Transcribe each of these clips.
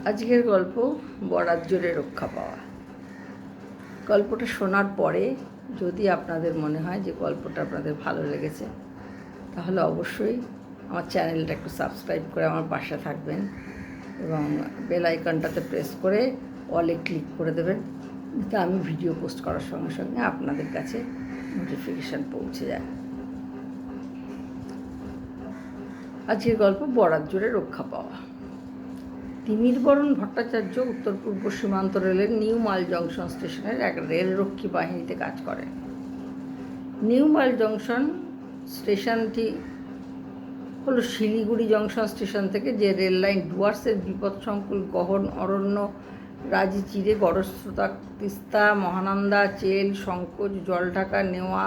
আজকের গল্প বরাত জোরে রক্ষা পাওয়া। গল্পটা শোনার পরে যদি আপনাদের মনে হয় যে গল্পটা আপনাদের ভালো লেগেছে, তাহলে অবশ্যই আমার চ্যানেলটা একটু সাবস্ক্রাইব করে আমার পাশে থাকবেন এবং বেল আইকনটাতে প্রেস করে অলে ক্লিক করে দেবেন, যাতে আমি ভিডিও পোস্ট করার সঙ্গে সঙ্গে আপনাদের কাছে নোটিফিকেশান পৌঁছে যায়। আজকের গল্প বরাত জোরে রক্ষা পাওয়া। তিমিরবরণ ভট্টাচার্য উত্তর পূর্ব সীমান্ত রেলের নিউ মাইল জংশন স্টেশনের এক রেলরক্ষী বাহিনীতে কাজ করেন। নিউ মাইল জংশন স্টেশনটি হলো শিলিগুড়ি জংশন স্টেশন থেকে যে রেল লাইন ডুয়ার্সের বিপদসংকুল গহন অরণ্য রাজি চিরে গড়স্রোতা তিস্তা, মহানন্দা, চেল, সংকোচ, জলঢাকা, নেওয়া,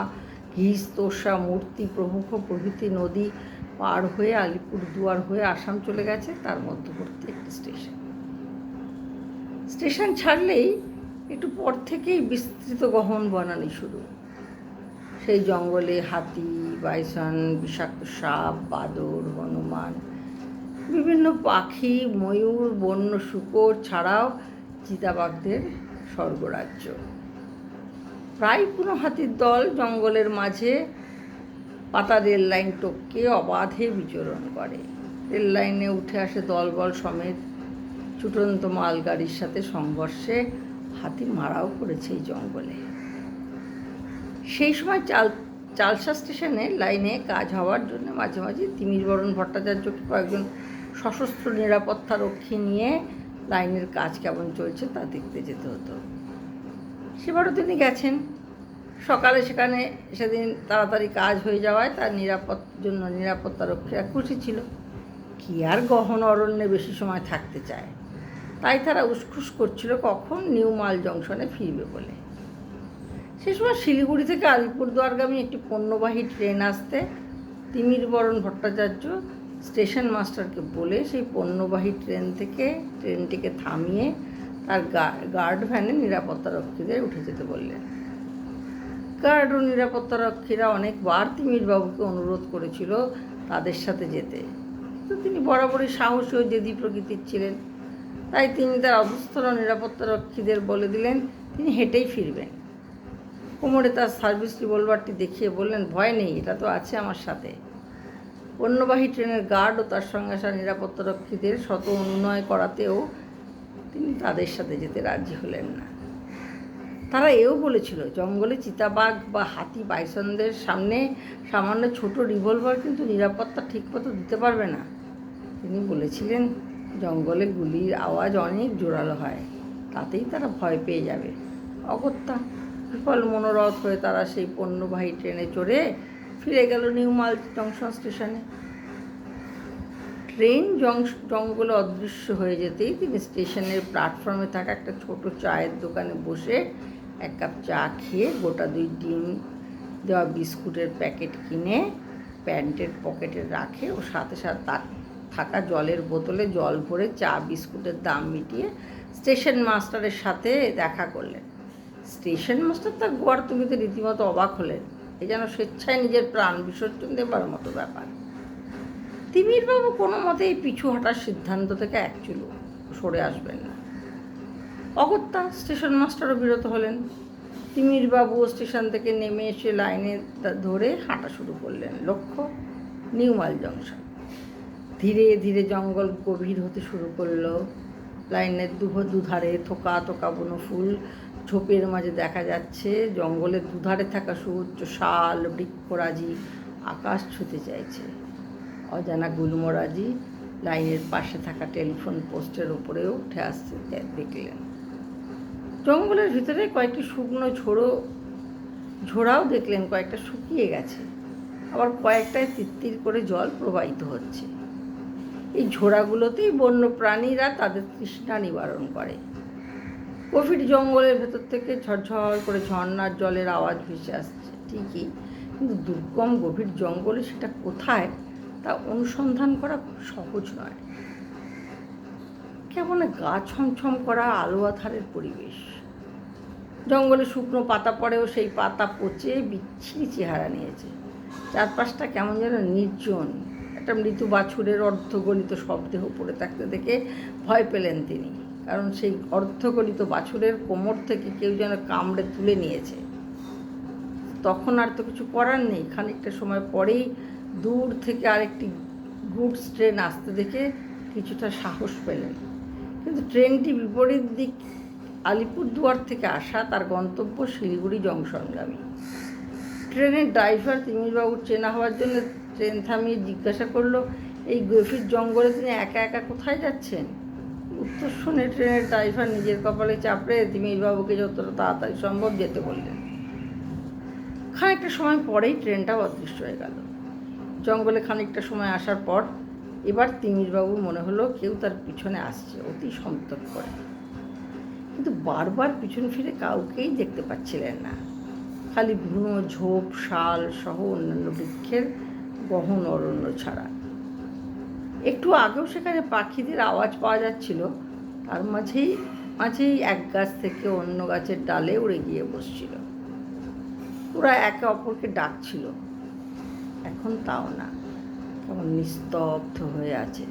ঘিস, তোষা, মূর্তি প্রমুখ প্রভৃতি নদী পার হয়ে আলিপুরদুয়ার হয়ে আসাম চলে গেছে, তার মধ্যবর্তী একটি স্টেশন ছাড়লেই একটু পর থেকেই বিস্তৃত গহন বনানি শুরু। সেই জঙ্গলে হাতি, বাইসন, বিষাক্ত সাপ, বাদর, হনুমান, বিভিন্ন পাখি, ময়ূর, বন্য শূকর ছাড়াও চিতাবাঘদের স্বর্গরাজ্য। প্রায় 15 হাতির দল জঙ্গলের মাঝে পাতা রেল লাইন টপকে অবাধে বিচরণ করে। রেল লাইনে উঠে আসে দলবল সমেত। ছুটন্ত মালগাড়ির সাথে সংঘর্ষে হাতি মারাও পড়েছে এই জঙ্গলে। সেই সময় চালসা স্টেশনে লাইনে কাজ হওয়ার জন্য মাঝে মাঝে তিমিরবরণ ভট্টাচার্যকে কয়েকজন সশস্ত্র নিরাপত্তা রক্ষী নিয়ে লাইনের কাজ কেমন চলছে তা দেখতে যেতে হতো। সেবারও তিনি গেছেন। সকালে সেদিন তাড়াতাড়ি কাজ হয়ে যাওয়ায় তার নিরাপত্তা রক্ষীরা খুশি ছিল। কি আর গহন অরণ্যে বেশি সময় থাকতে চায়, তাই তারা উসখুস করছিল কখন নিউ মাইল জংশনে ফিরবে বলে। সে সময় শিলিগুড়ি থেকে আলিপুরদুয়ারগামী একটি পণ্যবাহী ট্রেন আসতে তিমিরবরণ ভট্টাচার্য স্টেশন মাস্টারকে বলে সেই পণ্যবাহী ট্রেনটিকে থামিয়ে তার গার্ড ভ্যানে নিরাপত্তারক্ষীদের উঠে যেতে বললেন। গার্ড ও নিরাপত্তারক্ষীরা অনেকবার তিমিরবাবুকে অনুরোধ করেছিল তাদের সাথে যেতে, তো তিনি বরাবরই সাহসী ও জেদি প্রকৃতির ছিলেন। তাই তিনি তার অবস্থল নিরাপত্তারক্ষীদের বলে দিলেন তিনি হেঁটেই ফিরবেন। কোমরে তার সার্ভিস রিভলভারটি দেখিয়ে বললেন, ভয় নেই, এটা তো আছে আমার সাথে। পণ্যবাহী ট্রেনের গার্ড ও তার সঙ্গে আসা নিরাপত্তারক্ষীদের শত অনুনয় করাতেও তিনি তাদের সাথে যেতে রাজি হলেন না। তারা এও বলেছিল, জঙ্গলে চিতাবাঘ বা হাতি বাইসনদের সামনে সামান্য ছোট রিভলভার কিন্তু নিরাপত্তা ঠিকমতো দিতে পারবে না। তিনি বলেছিলেন, জঙ্গলে গুলির আওয়াজ অনেক জোরালো হয়, তাতেই তারা ভয় পেয়ে যাবে। অগত্যা বিফল মনোরথ হয়ে তারা সেই পণ্যবাহী ট্রেনে চড়ে ফিরে গেল নিউ মাইল জংশন স্টেশনে। ট্রেন জঙ্গলে অদৃশ্য হয়ে যেতেই তিনি স্টেশনের প্ল্যাটফর্মে থাকা একটা ছোট চায়ের দোকানে বসে এক কাপ চা খেয়ে গোটা 2 ডিম দেওয়া বিস্কুটের প্যাকেট কিনে প্যান্টের পকেটে রাখে ও সাথে সাথে থাকা জলের বোতলে জল ভরে চা বিস্কুটের দাম মিটিয়ে স্টেশন মাস্টারের সাথে দেখা করলেন। স্টেশন মাস্টার তার গোয়ার্তুমিতে রীতিমতো অবাক হলেন। এ যেন স্বেচ্ছায় নিজের প্রাণ বিসর্জন দেবার মতো ব্যাপার। তিমিরবাবু কোনো মতেই পিছু হাঁটার সিদ্ধান্ত থেকে এক চুলো সরে আসবেন না। অগত্যা স্টেশন মাস্টারও বিরত হলেন। তিমিরবাবু স্টেশন থেকে নেমে এসে লাইনে ধরে হাঁটা শুরু করলেন। লক্ষ্য নিউ মাইল জংশন। ধীরে ধীরে জঙ্গল গভীর হতে শুরু করলো। লাইনের দুধারে থোকা থোকা বুনো ফুল ঝোপের মাঝে দেখা যাচ্ছে। জঙ্গলের দুধারে থাকা সুউচ্চ শাল বৃক্ষরাজি আকাশ ছুঁতে চাইছে। অজানা গুল্মরাজি লাইনের পাশে থাকা টেলিফোন পোস্টের ওপরেও উঠে আসতে দেখলেন। জঙ্গলের ভিতরে কয়েকটি শুকনো ঝোড়াও দেখলেন, কয়েকটা শুকিয়ে গেছে, আবার কয়েকটায় তিত্তির করে জল প্রবাহিত হচ্ছে। এই ঝোড়াগুলোতেই বন্য প্রাণীরা তাদের তৃষ্ণা নিবারণ করে। গভীর জঙ্গলের ভেতর থেকে ঝরঝর করে ঝর্ণার জলের আওয়াজ ভেসে আসছে ঠিকই, কিন্তু দুর্গম গভীর জঙ্গলে সেটা কোথায় তা অনুসন্ধান করা খুব সহজ নয়। কেমন গা ছমছম করা আলো আঁধারের পরিবেশ। জঙ্গলে শুকনো পাতা পড়েও সেই পাতা পচে বিচ্ছিরি চেহারা নিয়েছে। চারপাশটা কেমন যেন নির্জন, একটা মৃত্যু বাছুরের অর্ধগলিত শবদেহ পড়ে থাকতে দেখে ভয় পেলেন তিনি, কারণ সেই অর্ধগলিত বাছুরের কোমর থেকে কেউ যেন কামড়ে তুলে নিয়েছে। তখন আর তো কিছু করার নেই। খানিকটা সময় পরেই দূর থেকে আরেকটি গুডস ট্রেন আসতে দেখে কিছুটা সাহস পেলেন, কিন্তু ট্রেনটি বিপরীত দিক আলিপুরদুয়ার থেকে আসা, তার গন্তব্য শিলিগুড়ি জংশনগামী। ট্রেনের ড্রাইভার তিমিরবাবুর চেনা হওয়ার জন্য ট্রেন থামিয়ে জিজ্ঞাসা করলো, এই গভীর জঙ্গলে তিনি একা একা কোথায় যাচ্ছেন? উত্তর শুনে ট্রেনের ড্রাইভার নিজের কপালে চাপড়ে তিমিরবাবুকে যতটা তাড়াতাড়ি সম্ভব যেতে বললেন। খানিকটা সময় পরেই ট্রেনটাও অদৃশ্য হয়ে গেল। জঙ্গলে খানিকটা সময় আসার পর এবার তিমিরবাবু মনে হলো কেউ তার পিছনে আসছে, অতি সন্তর্ক করে। কিন্তু বারবার পিছন ফিরে কাউকেই দেখতে পাচ্ছিলেন না, খালি বুনো ঝোপ শাল সহ অন্যান্য বৃক্ষের গহন অরণ্য ছাড়া। একটু আগেও সেখানে পাখিদের আওয়াজ পাওয়া যাচ্ছিল, তার মাঝেই এক গাছ থেকে অন্য গাছের ডালে উড়ে গিয়ে বসছিল। ওরা একে অপরকে ডাকছিল, এখন তাও না, কেমন নিস্তব্ধ হয়ে আছে।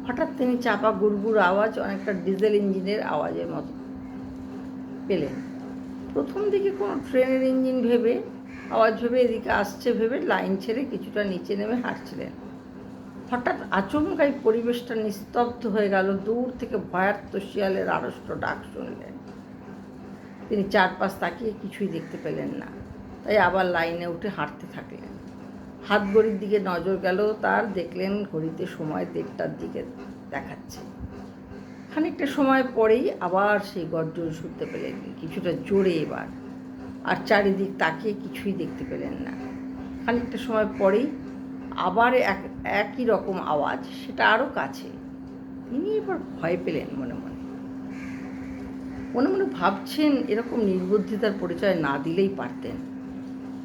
হঠাৎ তিনি চাপা গুড়গুড় আওয়াজ, অনেকটা ডিজেল ইঞ্জিনের আওয়াজের মতো পেলেন। প্রথম দিকে কোনো ট্রেনের ইঞ্জিন আওয়াজ ভেবে এদিকে আসছে ভেবে লাইন ছেড়ে কিছুটা নিচে নেমে হাঁটছিলেন। হঠাৎ আচমকাই পরিবেশটা নিস্তব্ধ হয়ে গেল। দূর থেকে ভয়ার্ত শিয়ালের আড়ষ্ট ডাক শুনলেন। তিনি চারপাশ তাকিয়ে কিছুই দেখতে পেলেন না, তাই আবার লাইনে উঠে হাঁটতে থাকলেন। হাত ঘড়ির দিকে নজর গেল তার, দেখলেন ঘড়িতে সময় 1:30টার দিকে দেখাচ্ছে। খানিকটা সময় পরেই আবার সেই গর্জন শুনতে পেলেন, কিছুটা জোরে এবার, আর চারিদিক তাকিয়ে কিছুই দেখতে পেলেন না। খানিকটা সময় পরেই আবার একই রকম আওয়াজ, সেটা আরও কাছে। তিনি এবার ভয় পেলেন। মনে মনে ভাবছেন এরকম নির্বুদ্ধিতার পরিচয় না দিলেই পারতেন,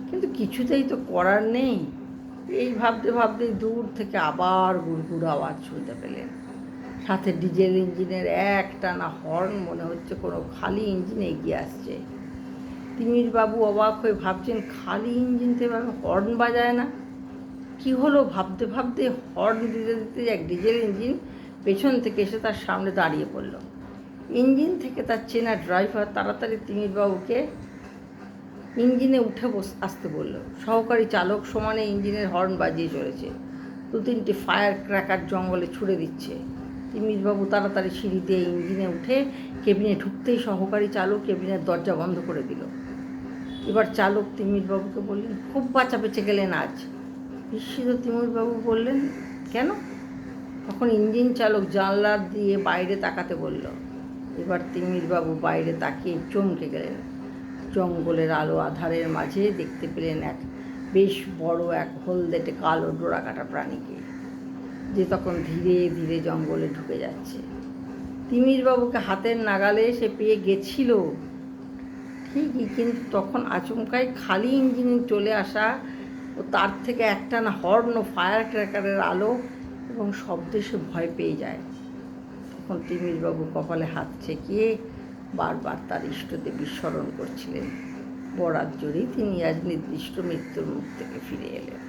কিন্তু কিছুতেই তো করার নেই। এই ভাবতেই দূর থেকে আবার গুড়গুড় আওয়াজ শুনতে পেলেন, সাথে ডিজেল ইঞ্জিনের একটানা হর্ন। মনে হচ্ছে কোনো খালি ইঞ্জিন এগিয়ে আসছে। তিমিরবাবু অবাক হয়ে ভাবছেন, খালি ইঞ্জিন তো এভাবে হর্ন বাজায় না, কী হলো? ভাবতে হর্ন দিতে এক ডিজেল ইঞ্জিন পেছন থেকে এসে তার সামনে দাঁড়িয়ে পড়ল। ইঞ্জিন থেকে তার চেনা ড্রাইভার তাড়াতাড়ি তিমিরবাবুকে ইঞ্জিনে উঠে আসতে বলল। সহকারী চালক সমানে ইঞ্জিনের হর্ন বাজিয়ে চলেছে, 2-3টি ফায়ার ক্র্যাকার জঙ্গলে ছুড়ে দিচ্ছে। তিমিরবাবু তাড়াতাড়ি সিঁড়ি দিয়ে ইঞ্জিনে উঠে কেবিনে ঢুকতেই সহকারী চালক কেবিনের দরজা বন্ধ করে দিল। এবার চালক তিমিরবাবুকে বললেন, খুব বাঁচা বেঁচে গেলেন আজ। বিস্মিত তিমিরবাবু বললেন, কেন? তখন ইঞ্জিন চালক জানলা দিয়ে বাইরে তাকাতে বলল। এবার তিমিরবাবু বাইরে তাকিয়ে চমকে গেলেন। জঙ্গলের আলো আধারের মাঝে দেখতে পেলেন বেশ বড় এক হলদেটে কালো ডোরাকাটা প্রাণীকে, যে তখন ধীরে ধীরে জঙ্গলে ঢুকে যাচ্ছে। তিমিরবাবুকে হাতের নাগালে সে পেয়ে গেছিল ঠিকই, কিন্তু তখন আচমকাই খালি ইঞ্জিনে চলে আসা ও তার থেকে একটানা হর্ন ও ফায়ার ক্র্যাকারের আলো এবং শব্দে সে ভয় পেয়ে যায়। তখন তিমিরবাবু কপালে হাত ঠেকিয়ে বারবার তার ইষ্টদেবী স্মরণ করছিলেন। বরাত জোরেই তিনি আজ নির্দিষ্ট মৃত্যুর মুখ থেকে ফিরে এলেন।